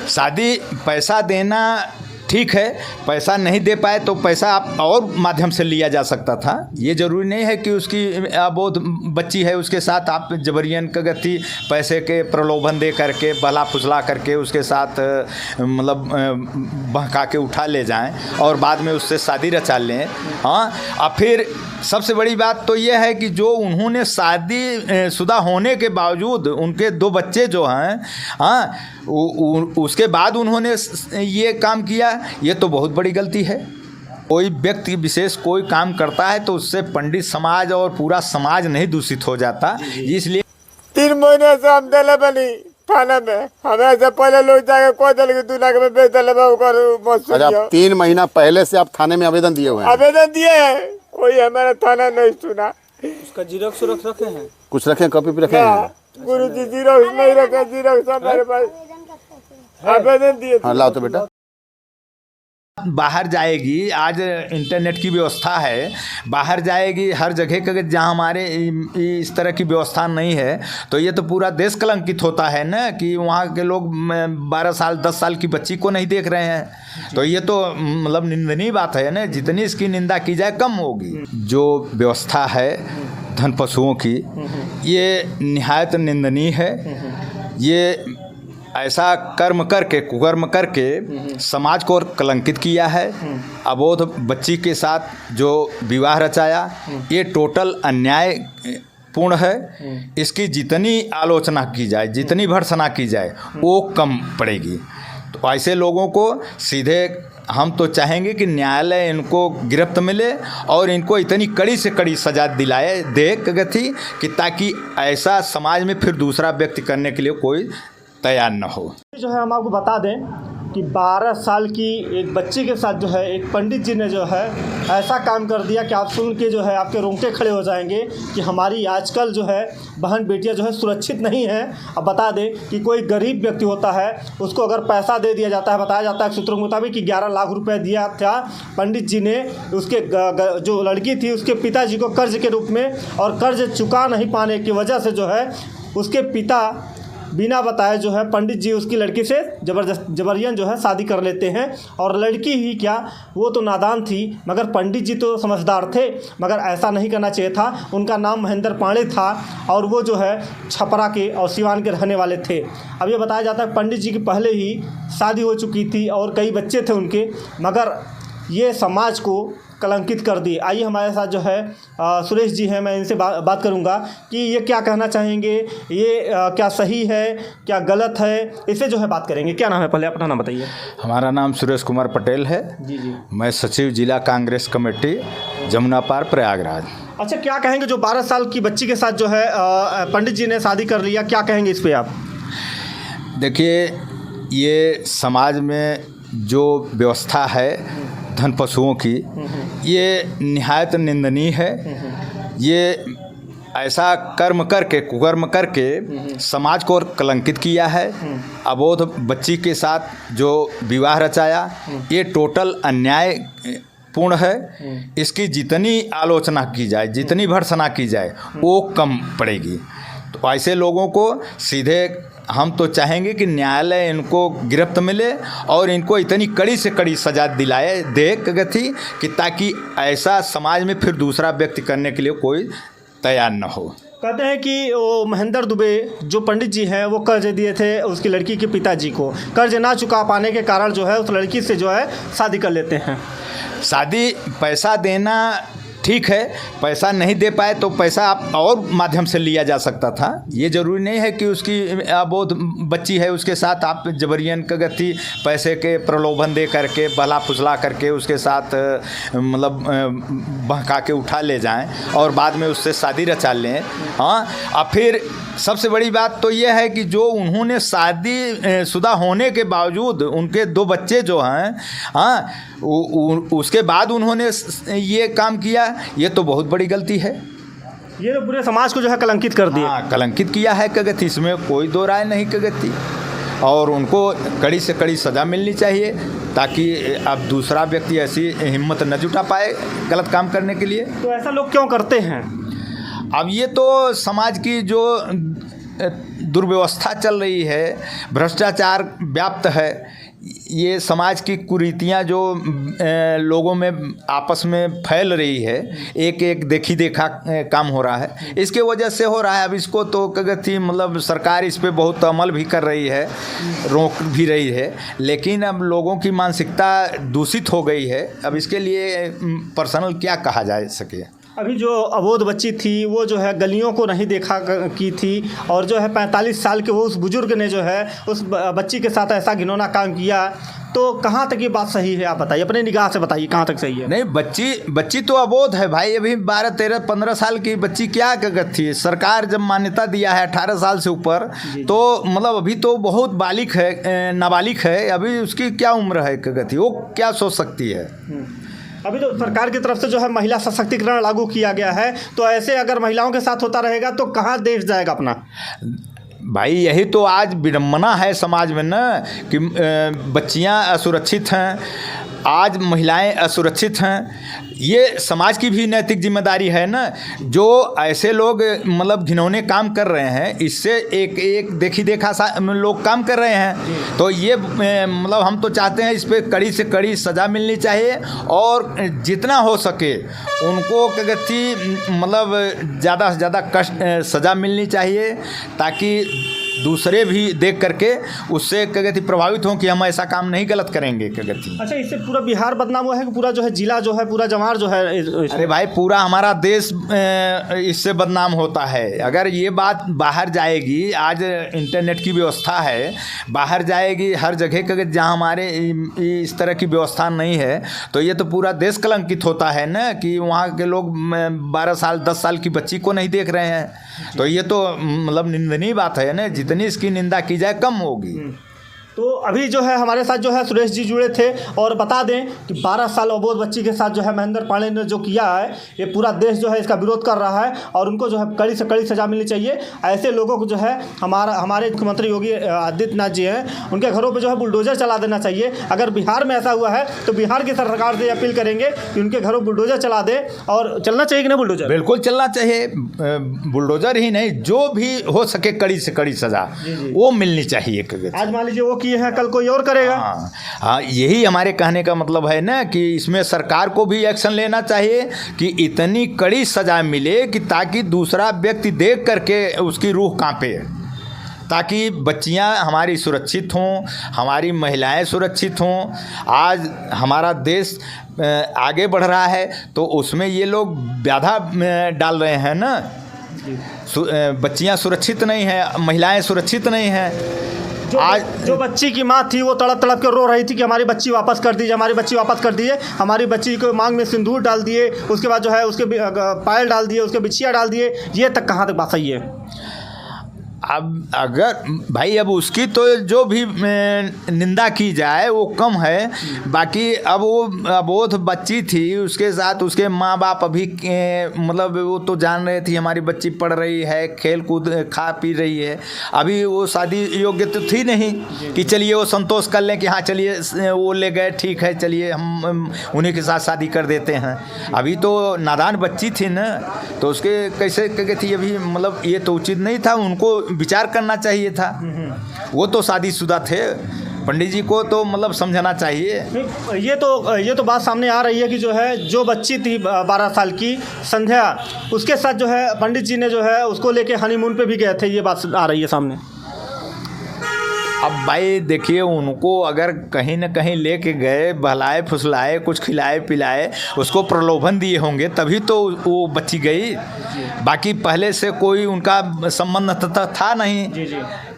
शादी पैसा देना ठीक है, पैसा नहीं दे पाए तो पैसा आप और माध्यम से लिया जा सकता था। ये ज़रूरी नहीं है कि उसकी अबोध बच्ची है उसके साथ आप जबरियन गति पैसे के प्रलोभन दे करके बहला फुसला करके उसके साथ मतलब बहका के उठा ले जाएं और बाद में उससे शादी रचा लें। हाँ, और फिर सबसे बड़ी बात तो ये है कि जो उन्होंने शादी शुदा होने के बावजूद उनके 2 बच्चे जो हैं, हाँ, उसके बाद उन्होंने ये काम किया, ये तो बहुत बड़ी गलती है। कोई व्यक्ति विशेष कोई काम करता है तो उससे पंडित समाज और पूरा समाज नहीं दूषित हो जाता। इसलिए 3 महीने से हम दिले बनी थाने में, हमें से पहले लोग जाके कोई दिल के 2 लाख में बेच दिले। अच्छा, 3 महीना पहले से आप थाने में आवेदन दिए हुए हैं? आवेदन दिए हैं, कोई हमारा थाना नहीं सुना। उसका जीरोक्स रखे हैं, कुछ रखे, कॉपी पे रखे हैं? गुरु जी जीरोक्स नहीं रखे, जीरोक्स हमारे पास आवेदन दिए। हाँ, लाओ तो बेटा। बाहर जाएगी, आज इंटरनेट की व्यवस्था है, बाहर जाएगी हर जगह का, जहाँ हमारे इस तरह की व्यवस्था नहीं है तो ये तो पूरा देश कलंकित होता है ना कि वहाँ के लोग 12 साल 10 साल की बच्ची को नहीं देख रहे हैं। तो ये तो मतलब निंदनीय बात है ना, जितनी इसकी निंदा की जाए कम होगी। जो व्यवस्था है धन पशुओं की, ये निहायत निंदनीय है। ये ऐसा कर्म करके, कुकर्म करके समाज को कलंकित किया है। अबोध बच्ची के साथ जो विवाह रचाया, ये टोटल अन्याय पूर्ण है। इसकी जितनी आलोचना की जाए, जितनी भर्त्सना की जाए वो कम पड़ेगी। तो ऐसे लोगों को सीधे हम तो चाहेंगे कि न्यायालय इनको गिरफ्त मिले और इनको इतनी कड़ी से कड़ी सजा दिलाए दे गति कि ताकि ऐसा समाज में फिर दूसरा व्यक्ति करने के लिए कोई तैयार न हो। जो है हम आपको बता दें कि 12 साल की एक बच्ची के साथ जो है एक पंडित जी ने जो है ऐसा काम कर दिया कि आप सुन के जो है आपके रोंगटे खड़े हो जाएंगे कि हमारी आजकल जो है बहन बेटियां जो है सुरक्षित नहीं हैं। अब बता दें कि कोई गरीब व्यक्ति होता है, उसको अगर पैसा दे दिया जाता है, बताया जाता है सूत्रों के मुताबिक कि 11 लाख रुपए दिया था पंडित जी ने उसके जो लड़की थी उसके पिताजी को कर्ज के रूप में, और कर्ज चुका नहीं पाने की वजह से जो है उसके पिता बिना बताए जो है पंडित जी उसकी लड़की से जबरन जो है शादी कर लेते हैं। और लड़की ही क्या, वो तो नादान थी, मगर पंडित जी तो समझदार थे, मगर ऐसा नहीं करना चाहिए था। उनका नाम महेंद्र पांडे था और वो जो है छपरा के और सिवान के रहने वाले थे। अब ये बताया जाता है पंडित जी की पहले ही शादी हो चुकी थी और कई बच्चे थे उनके, मगर ये समाज को कलंकित कर दी। आइए हमारे साथ जो है सुरेश जी हैं, मैं इनसे बात करूंगा कि ये क्या कहना चाहेंगे, ये क्या सही है क्या गलत है, इससे जो है बात करेंगे। क्या नाम है, पहले अपना नाम बताइए। हमारा नाम सुरेश कुमार पटेल है जी। मैं सचिव जिला कांग्रेस कमेटी जमुना पार प्रयागराज। अच्छा, क्या कहेंगे जो 12 साल की बच्ची के साथ जो है पंडित जी ने शादी कर लिया, क्या कहेंगे इस पर आप? देखिए, ये समाज में जो व्यवस्था है धन पशुओं की, ये निहायत निंदनीय है। ये ऐसा कर्म करके, कुकर्म करके समाज को कलंकित किया है। अबोध बच्ची के साथ जो विवाह रचाया, ये टोटल अन्याय पूर्ण है। इसकी जितनी आलोचना की जाए, जितनी भर्त्सना की जाए वो कम पड़ेगी। तो ऐसे लोगों को सीधे हम तो चाहेंगे कि न्यायालय इनको गिरफ्त मिले और इनको इतनी कड़ी से कड़ी सजा दिलाए दे गति कि ताकि ऐसा समाज में फिर दूसरा व्यक्ति करने के लिए कोई तैयार न हो। कहते हैं कि वो महेंद्र दुबे जो पंडित जी हैं वो कर्ज दिए थे उसकी लड़की के पिताजी को, कर्ज ना चुका पाने के कारण जो है उस लड़की से जो है शादी कर लेते हैं। शादी पैसा देना ठीक है, पैसा नहीं दे पाए तो पैसा आप और माध्यम से लिया जा सकता था। ये ज़रूरी नहीं है कि उसकी अबोध बच्ची है उसके साथ आप जबरियन गति पैसे के प्रलोभन दे करके बहला फुसला करके उसके साथ मतलब बहका के उठा ले जाएं और बाद में उससे शादी रचा लें। हाँ, और फिर सबसे बड़ी बात तो ये है कि जो उन्होंने शादी शुदा होने के बावजूद उनके 2 बच्चे जो हैं, हाँ, उसके बाद उन्होंने ये काम किया, ये तो बहुत बड़ी गलती है। ये तो पूरे समाज को जो है कलंकित कर दिया। हाँ, कलंकित किया है कगति, इसमें कोई दो राय नहीं कगति। और उनको कड़ी से कड़ी सज़ा मिलनी चाहिए ताकि अब दूसरा व्यक्ति ऐसी हिम्मत न जुटा पाए गलत काम करने के लिए। तो ऐसा लोग क्यों करते हैं? अब ये तो समाज की जो दुर्व्यवस्था चल रही है, भ्रष्टाचार व्याप्त है, ये समाज की कुरीतियाँ जो लोगों में आपस में फैल रही है, एक एक देखी देखा काम हो रहा है, इसके वजह से हो रहा है। अब इसको तो कगती मतलब सरकार इस पे बहुत अमल भी कर रही है, रोक भी रही है, लेकिन अब लोगों की मानसिकता दूषित हो गई है। अब इसके लिए पर्सनल क्या कहा जा सके। अभी जो अबोध बच्ची थी वो जो है गलियों को नहीं देखा की थी, और जो है 45 साल के वो उस बुजुर्ग ने जो है उस बच्ची के साथ ऐसा घिनौना काम किया, तो कहाँ तक ये बात सही है? आप बताइए, अपने निगाह से बताइए कहाँ तक सही है। नहीं, बच्ची तो अबोध है भाई, अभी 12, 13, 15 साल की बच्ची क्या कगत थी। सरकार जब मान्यता दिया है 18 साल से ऊपर, तो मतलब अभी तो बहुत बालिक है, नाबालिग है, अभी उसकी क्या उम्र है कगत थी, वो क्या सोच सकती है। अभी तो सरकार की तरफ से जो है महिला सशक्तिकरण लागू किया गया है, तो ऐसे अगर महिलाओं के साथ होता रहेगा तो कहाँ देश जाएगा अपना। भाई यही तो आज विडम्बना है समाज में ना, कि बच्चियां असुरक्षित हैं, आज महिलाएं असुरक्षित हैं। ये समाज की भी नैतिक जिम्मेदारी है ना, जो ऐसे लोग मतलब घिनौने काम कर रहे हैं, इससे एक एक देखी देखा लोग काम कर रहे हैं, तो ये मतलब हम तो चाहते हैं इस पर कड़ी से कड़ी सज़ा मिलनी चाहिए, और जितना हो सके उनको कगती मतलब ज़्यादा से ज़्यादा कष्ट सज़ा मिलनी चाहिए, ताकि दूसरे भी देख करके उससे कगती प्रभावित हों कि हम ऐसा काम नहीं गलत करेंगे कगती। अच्छा, इससे पूरा बिहार बदनाम हुआ है कि पूरा जो है जिला जो है पूरा जवार जो है? अरे भाई पूरा हमारा देश इससे बदनाम होता है। अगर ये बात बाहर जाएगी, आज इंटरनेट की व्यवस्था है, बाहर जाएगी हर जगह का, जहाँ हमारे इस तरह की व्यवस्था नहीं है, तो ये तो पूरा देश कलंकित होता है ना, कि वहाँ के लोग 12 साल 10 साल की बच्ची को नहीं देख रहे हैं, तो ये तो मतलब निंदनीय बात है ना, जितनी इसकी निंदा की जाए कम होगी। तो अभी जो है हमारे साथ जो है सुरेश जी जुड़े थे, और बता दें कि 12 साल अबोध बच्ची के साथ जो है महेंद्र पांडे ने जो किया है, ये पूरा देश जो है इसका विरोध कर रहा है, और उनको जो है कड़ी से कड़ी सज़ा मिलनी चाहिए। ऐसे लोगों को जो है हमारे मुख्यमंत्री योगी आदित्यनाथ जी हैं, उनके घरों पे जो है बुलडोज़र चला देना चाहिए। अगर बिहार में ऐसा हुआ है तो बिहार की सरकार से अपील करेंगे कि उनके घरों बुलडोज़र चला दे, और चलना चाहिए कि नहीं बुलडोज़र? बिल्कुल चलना चाहिए, बुलडोज़र ही नहीं, जो भी हो सके कड़ी से कड़ी सज़ा वो मिलनी चाहिए। आज मान लीजिए वो किए हैं, कल कोई और करेगा। हाँ, यही हमारे कहने का मतलब है ना, कि इसमें सरकार को भी एक्शन लेना चाहिए कि इतनी कड़ी सजा मिले कि ताकि दूसरा व्यक्ति देख करके उसकी रूह कांपे, ताकि बच्चियां हमारी सुरक्षित हों, हमारी महिलाएं सुरक्षित हों। आज हमारा देश आगे बढ़ रहा है, तो उसमें ये लोग बाधा डाल रहे हैं ना। बच्चियां सुरक्षित नहीं हैं, महिलाएं सुरक्षित नहीं हैं। आज जो बच्ची की माँ थी वो तड़प तड़प के रो रही थी कि हमारी बच्ची वापस कर दीजिए, हमारी बच्ची वापस कर दीजिए। हमारी बच्ची को मांग में सिंदूर डाल दिए, उसके बाद जो है उसके पायल डाल दिए, उसके बिछिया डाल दिए। ये तक कहाँ तक बात सही है? अब अगर भाई अब उसकी तो जो भी निंदा की जाए वो कम है, बाकी अब वो अबोध बच्ची थी, उसके साथ उसके माँ बाप अभी मतलब वो तो जान रहे थे हमारी बच्ची पढ़ रही है, खेल कूद खा पी रही है, अभी वो शादी योग्य तो थी नहीं कि चलिए वो संतोष कर लें कि हाँ चलिए वो ले गए ठीक है, चलिए हम उन्हीं के साथ शादी कर देते हैं। अभी तो नादान बच्ची थी ना, तो उसके कैसे कहे थी अभी, मतलब ये तो उचित नहीं था, उनको विचार करना चाहिए था। वो तो शादीशुदा थे, पंडित जी को तो मतलब समझना चाहिए। ये तो बात सामने आ रही है कि जो है जो बच्ची थी 12 साल की संध्या, उसके साथ जो है पंडित जी ने जो है उसको लेके हनीमून पे भी गए थे, ये बात आ रही है सामने। अब भाई देखिए, उनको अगर कहीं न कहीं लेके गए, बहलाए फुसलाए, कुछ खिलाए पिलाए, उसको प्रलोभन दिए होंगे, तभी तो वो बच्ची गई। बाकी पहले से कोई उनका संबंध था नहीं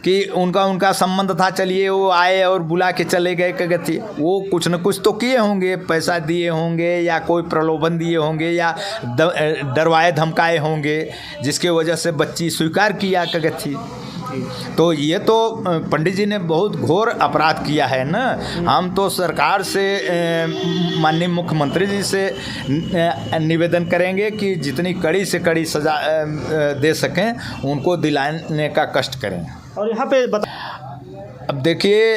कि उनका संबंध था, चलिए वो आए और बुला के चले गए कगती। वो कुछ न कुछ तो किए होंगे, पैसा दिए होंगे या कोई प्रलोभन दिए होंगे या डरवाए धमकाए होंगे, जिसके वजह से बच्ची स्वीकार किया कगती। तो ये तो पंडित जी ने बहुत घोर अपराध किया है ना। हम तो सरकार से माननीय मुख्यमंत्री जी से निवेदन करेंगे कि जितनी कड़ी से कड़ी सज़ा दे सकें उनको दिलाने का कष्ट करें। और यहाँ पे अब देखिए,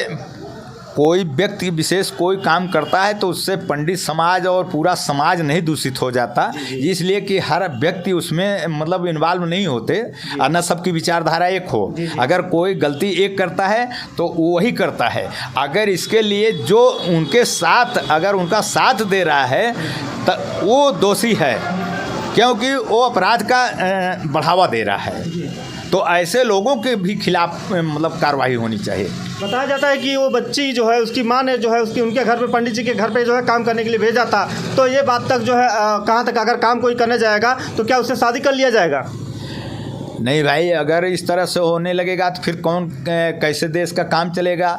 कोई व्यक्ति विशेष कोई काम करता है तो उससे पंडित समाज और पूरा समाज नहीं दूषित हो जाता, इसलिए कि हर व्यक्ति उसमें मतलब इन्वॉल्व नहीं होते और न सबकी विचारधारा एक हो। अगर कोई गलती एक करता है तो वही करता है, अगर इसके लिए जो उनके साथ अगर उनका साथ दे रहा है तो वो दोषी है, क्योंकि वो अपराध का बढ़ावा दे रहा है। तो ऐसे लोगों के भी खिलाफ मतलब कार्रवाई होनी चाहिए। बताया जाता है कि वो बच्ची जो है उसकी माँ ने जो है उसकी उनके घर पे पंडित जी के घर पे जो है काम करने के लिए भेजा था, तो ये बात तक जो है कहाँ तक अगर काम कोई करने जाएगा तो क्या उससे शादी कर लिया जाएगा? नहीं भाई, अगर इस तरह से होने लगेगा तो फिर कौन कैसे देश का काम चलेगा।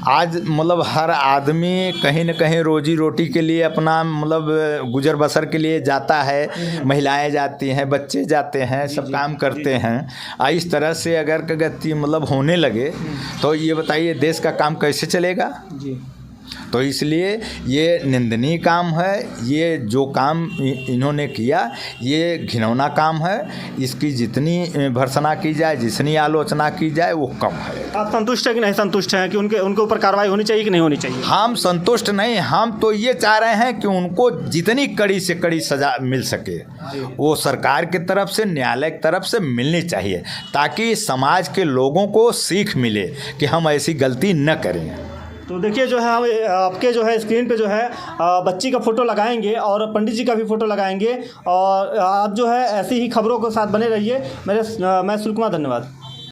आज मतलब हर आदमी कहीं न कहीं रोजी रोटी के लिए अपना मतलब गुजर बसर के लिए जाता है, महिलाएं जाती हैं, बच्चे जाते हैं, सब काम करते हैं। इस तरह से अगर गति मतलब होने लगे तो ये बताइए देश का काम कैसे चलेगा। जी, तो इसलिए ये निंदनीय काम है, ये जो काम इन्होंने किया ये घिनौना काम है। इसकी जितनी भर्त्सना की जाए, जितनी आलोचना की जाए वो कम है। आप संतुष्ट हैं कि नहीं संतुष्ट हैं कि उनके ऊपर कार्रवाई होनी चाहिए कि नहीं होनी चाहिए? हम संतुष्ट नहीं, हम तो ये चाह रहे हैं कि उनको जितनी कड़ी से कड़ी सज़ा मिल सके वो सरकार की तरफ से, न्यायालय की तरफ से मिलनी चाहिए, ताकि समाज के लोगों को सीख मिले कि हम ऐसी गलती न करें। तो देखिए जो है हम आपके जो है स्क्रीन पे जो है बच्ची का फ़ोटो लगाएंगे और पंडित जी का भी फ़ोटो लगाएंगे, और आप जो है ऐसी ही खबरों के साथ बने रहिए। मैं सुनील कुमार, धन्यवाद।